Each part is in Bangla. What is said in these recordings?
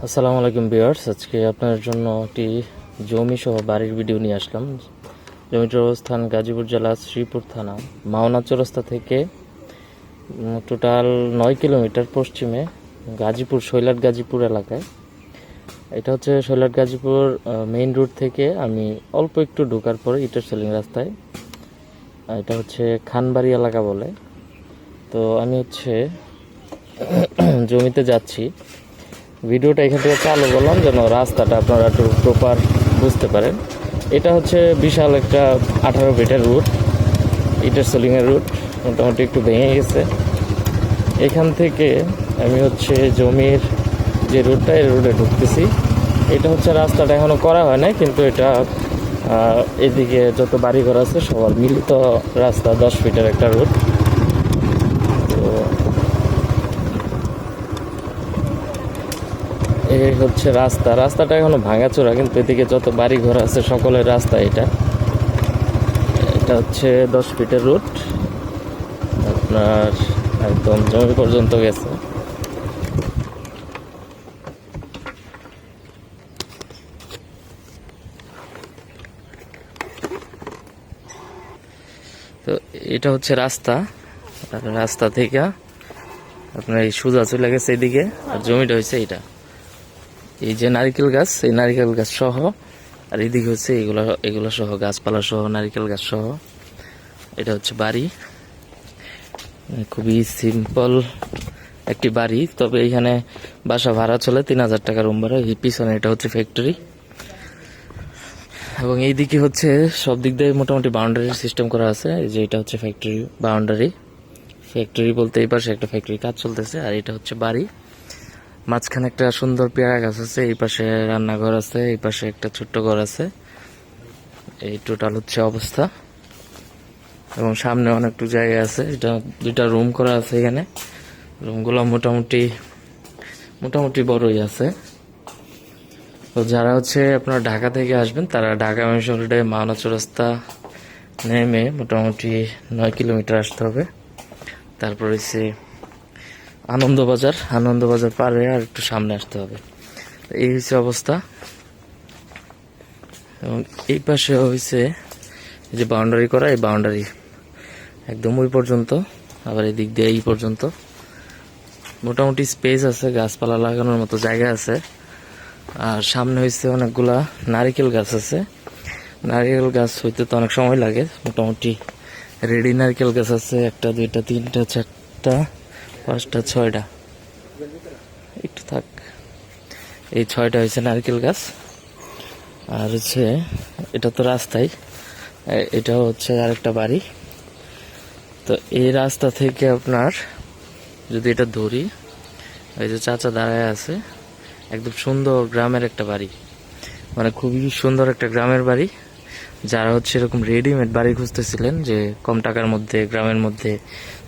আসসালামু আলাইকুম ভিউয়ার্স, আজকে আপনার জন্য একটি জমি সহ বাড়ির ভিডিও নিয়ে আসলাম। জমিটির অবস্থান গাজীপুর জেলা শ্রীপুর থানা মাওনা চৌরাস্তা থেকে টোটাল 9 কিলোমিটার পশ্চিমে গাজীপুর গাজীপুর এলাকায়। এটা হচ্ছে গাজীপুর মেইন রোড থেকে আমি অল্প একটু ঢোকার পরে ইটার সেলিং রাস্তায়। এটা হচ্ছে খানবাড়ি এলাকা বলে। তো আমি হচ্ছে জমিতে যাচ্ছি। ভিডিওটা এখান থেকে চালু করলাম যেন রাস্তাটা আপনারা একটু প্রপার বুঝতে পারেন। এটা হচ্ছে বিশাল একটা 18 ফিটের রুট, ইটার সেলিংয়ের রুট, মোটামুটি একটু ভেঙে গেছে। এখান থেকে আমি হচ্ছে জমির যে রুটটা, এই রুটে ঢুকতেছি। এটা হচ্ছে রাস্তাটা এখনও করা হয় না, কিন্তু এটা এদিকে যত বাড়িঘর আছে সবার মিলিত রাস্তা, 10 ফিটের একটা রুট। তো এই হচ্ছে রাস্তাটা এখনো ভাঙাচোরা, কিন্তু এদিকে যত বাড়ি ঘর আছে সকলের রাস্তা। এটা হচ্ছে 10 ফিটের রুট, আপনার একদম জমি পর্যন্ত গেছে। তো এটা হচ্ছে রাস্তা থেকে আপনার এই সোজা চলে গেছে এদিকে, আর জমিটা হচ্ছে এটা। এই যে নারিকেল গাছ, এই নারিকেল গাছ সহ, আর এদিকে হচ্ছে এগুলো সহ, গাছপালা সহ, নারিকেল গাছ সহ। এটা হচ্ছে বাড়ি, খুবই সিম্পল একটি বাড়ি। তবে এখানে বাসা ভাড়া চলে 3000 টাকা রুম ভাড়া। এই পিছনে এটা হচ্ছে ফ্যাক্টরি, এবং এইদিকে হচ্ছে সব দিক দিয়ে মোটামুটি বাউন্ডারির সিস্টেম করা আছে। এই যে এটা হচ্ছে ফ্যাক্টরি বাউন্ডারি। ফ্যাক্টরি বলতে এই পাশে একটা ফ্যাক্টরি কাজ চলতেছে, আর এটা হচ্ছে বাড়ি। মাঝখানে একটা সুন্দর পেয়ারা গাছ আছে, এই পাশে রান্নাঘর আছে, এই পাশে একটা ছোট্ট ঘর আছে। এই টোটাল হচ্ছে অবস্থা, এবং সামনে অনেকটু জায়গা আছে। এটা 2টা রুম করা আছে এখানে। রুমগুলো মোটামুটি বড়ই আছে। তো যারা হচ্ছে আপনার ঢাকা থেকে আসবেন, তারা ঢাকা মেশো রোডে মাওনা চৌরাস্তা নেমে মোটামুটি 9 কিলোমিটার আসতে হবে। তারপর হচ্ছে আনন্দবাজার পারে আর একটু সামনে আসতে হবে। এই হচ্ছে অবস্থা। এবং এই পাশে হয়েছে যে বাউন্ডারি করা, এই বাউন্ডারি একদম ওই পর্যন্ত, আবার এই দিক দিয়ে এই পর্যন্ত মোটামুটি স্পেস আছে, গাছপালা লাগানোর মতো জায়গা আছে। আর সামনে হয়েছে অনেকগুলা নারিকেল গাছ আছে। নারিকেল গাছ হইতে তো অনেক সময় লাগে। মোটামুটি রেডি নারিকেল গাছ আছে 1টা 2টা 3টা 4টা 5টা 6টা, একটু থাক, এই 6টা হয়েছে নারকেল গাছ। আর হচ্ছে এটা তো রাস্তায়, এটাও হচ্ছে আরেকটা বাড়ি। তো এই রাস্তা থেকে আপনার যদি এটা ধরি, এই যে চাচা দাঁড়ায় আছে, একদম সুন্দর গ্রামের একটা বাড়ি, মানে খুবই সুন্দর একটা গ্রামের বাড়ি। যারা হচ্ছে এরকম রেডিমেড বাড়ি খুঁজতেছিলেন, যে কম টাকার মধ্যে গ্রামের মধ্যে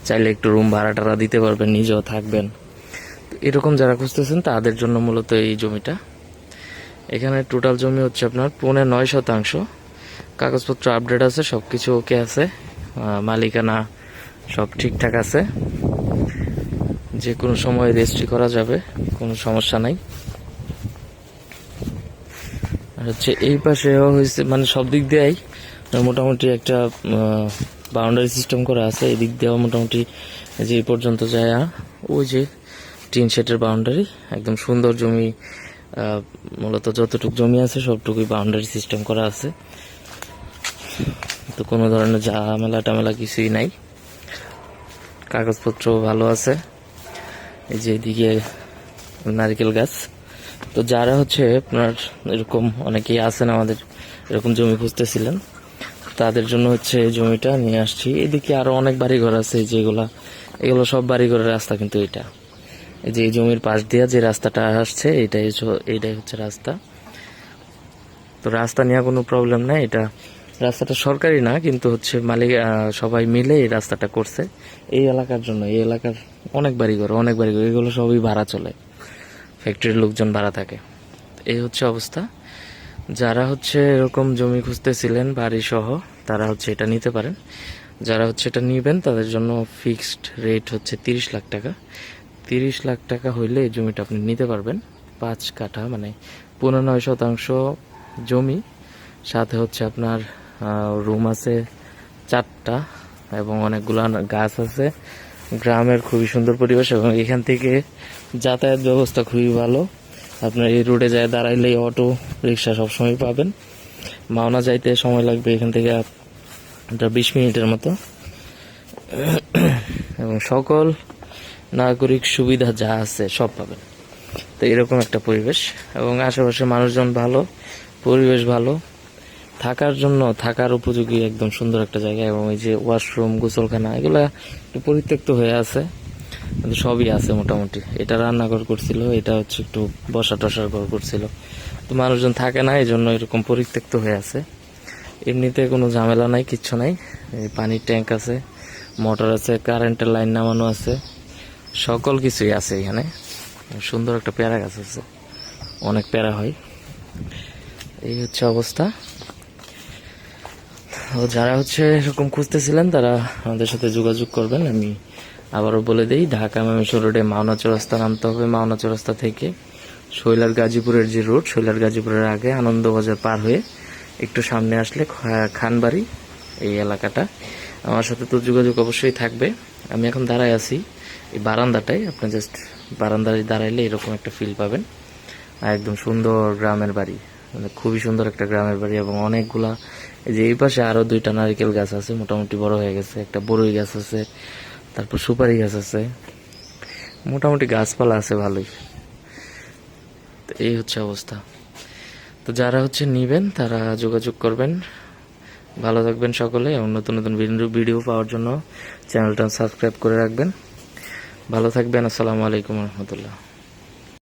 চাইলে একটু রুম ভাড়া টাড়া দিতে পারবেন, নিজেও থাকবেন, এরকম যারা খুঁজতেছেন তাদের জন্য মূলত এই জমিটা। এখানে টোটাল জমি হচ্ছে আপনার 9.5 শতাংশ। কাগজপত্র আপডেট আছে, সব কিছু ওকে আছে, মালিকানা সব ঠিকঠাক আছে, যে কোনো সময় রেজিস্ট্রি করা যাবে, কোনো সমস্যা নাই। আর হচ্ছে এই পাশেও হয়েছে, মানে সব দিক দিয়েই মোটামুটি একটা বাউন্ডারি সিস্টেম করা আছে। এই দিক দিয়েও মোটামুটি যে পর্যন্ত যায়, ওই যে টিন শেডের বাউন্ডারি, একদম সুন্দর জমি। মূলত যতটুকু জমি আছে সবটুকুই বাউন্ডারি সিস্টেম করা আছে। তো কোনো ধরনের ঝামেলা টামেলা কিছুই নাই, কাগজপত্র ভালো আছে। এই যে এদিকে নারকেল গাছ। তো যারা হচ্ছে আপনার এরকম অনেকেই আছেন আমাদের এরকম জমি খুঁজতেছিলেন, তাদের জন্য হচ্ছে এই জমিটা নিয়ে আসছি। এদিকে আরো অনেক বাড়িঘর আছে, এগুলো সব বাড়িঘরের রাস্তা। কিন্তু এটা এই যে এই জমির পাশ দিয়ে যে রাস্তাটা আসছে, এইটাই হচ্ছে রাস্তা। তো রাস্তা নিয়ে কোনো প্রবলেম নাই। রাস্তাটা সরকারি না, কিন্তু হচ্ছে মালিক সবাই মিলে এই রাস্তাটা করছে এই এলাকার জন্য। এই এলাকার অনেক বাড়িঘর, এগুলো সবই ভাড়া চলে, ফ্যাক্টরির লোকজন ভাড়া থাকে। এই হচ্ছে অবস্থা। যারা হচ্ছে এরকম জমি খুঁজতেছিলেন বাড়ি সহ, তারা হচ্ছে এটা নিতে পারেন। যারা হচ্ছে এটা নিবেন, তাদের জন্য ফিক্সড রেট হচ্ছে 30 লাখ টাকা। 30 লাখ টাকা হইলে এই জমিটা আপনি নিতে পারবেন। 5 কাঠা, মানে 15.9 শতাংশ জমি, সাথে হচ্ছে আপনার রুম আছে 4টা এবং অনেকগুলো গাছ আছে। গ্রামের খুবই সুন্দর পরিবেশ এবং এখান থেকে যাতায়াত ব্যবস্থা খুবই ভালো। আপনার এই রোডে যায় দাঁড়াইলেই অটো রিক্সা সবসময় পাবেন। মাওনা যাইতে সময় লাগবে এখান থেকে 20 মিনিটের মতো, এবং সকল নাগরিক সুবিধা যা আছে সব পাবেন। তো এরকম একটা পরিবেশ এবং আশেপাশে মানুষজন ভালো, পরিবেশ ভালো, থাকার জন্য থাকার উপযোগী একদম সুন্দর একটা জায়গা। এবং এই যে ওয়াশরুম, গোসলখানা, এগুলা একটু পরিত্যক্ত হয়ে আছে, কিন্তু সবই আছে মোটামুটি। এটা রান্নাঘর করছিল, এটা হচ্ছে একটু বসা টসার ঘর করছিল। তো মানুষজন থাকে না, এই জন্য এরকম পরিত্যক্ত হয়ে আছে। এমনিতে কোনো ঝামেলা নাই, কিচ্ছু নাই। এই পানির ট্যাঙ্ক আছে, মোটর আছে, কারেন্টের লাইন নামানো আছে, সকল কিছুই আছে এখানে। সুন্দর একটা পেয়ারা গাছ আছে, অনেক পেয়ারা হয়। এই হচ্ছে অবস্থা। তো যারা হচ্ছে এরকম খুঁজতেছিলেন তারা আমাদের সাথে যোগাযোগ করবেন। আমি আবারও বলে দিই, ঢাকা ময়মনসিংহ রোডে মাওনা চৌরাস্তা নামতে হবে। মাওনা চৌরাস্তা থেকে শৈলার গাজীপুরের যে রোড, শৈলার গাজীপুরের আগে আনন্দবাজার পার হয়ে একটু সামনে আসলে খানবাড়ি, এই এলাকাটা। আমার সাথে তো যোগাযোগ অবশ্যই থাকবে। আমি এখন দাঁড়ায় আছি এই বারান্দাটায়, আপনি জাস্ট বারান্দায় দাঁড়াইলে এরকম একটা ফিল পাবেন। আর একদম সুন্দর গ্রামের বাড়ি, মানে খুবই সুন্দর একটা গ্রামের বাড়ি। এবং অনেকগুলা, এই যে এই পাশে আরো 2টা নারকেল গাছ আছে, মোটামুটি বড় হয়ে গেছে। একটা বড়ই গাছ আছে, তারপর সুপারি গাছ আছে, মোটামুটি গাছপালা আছে ভালোই। তো এই হচ্ছে অবস্থা। তো যারা হচ্ছে নিবেন তারা যোগাযোগ করবেন। ভালো থাকবেন সকলে, এবং নতুন নতুন ভিডিও পাওয়ার জন্য চ্যানেলটা সাবস্ক্রাইব করে রাখবেন। ভালো থাকবেন। আসসালামু আলাইকুম রহমতুল্লাহ।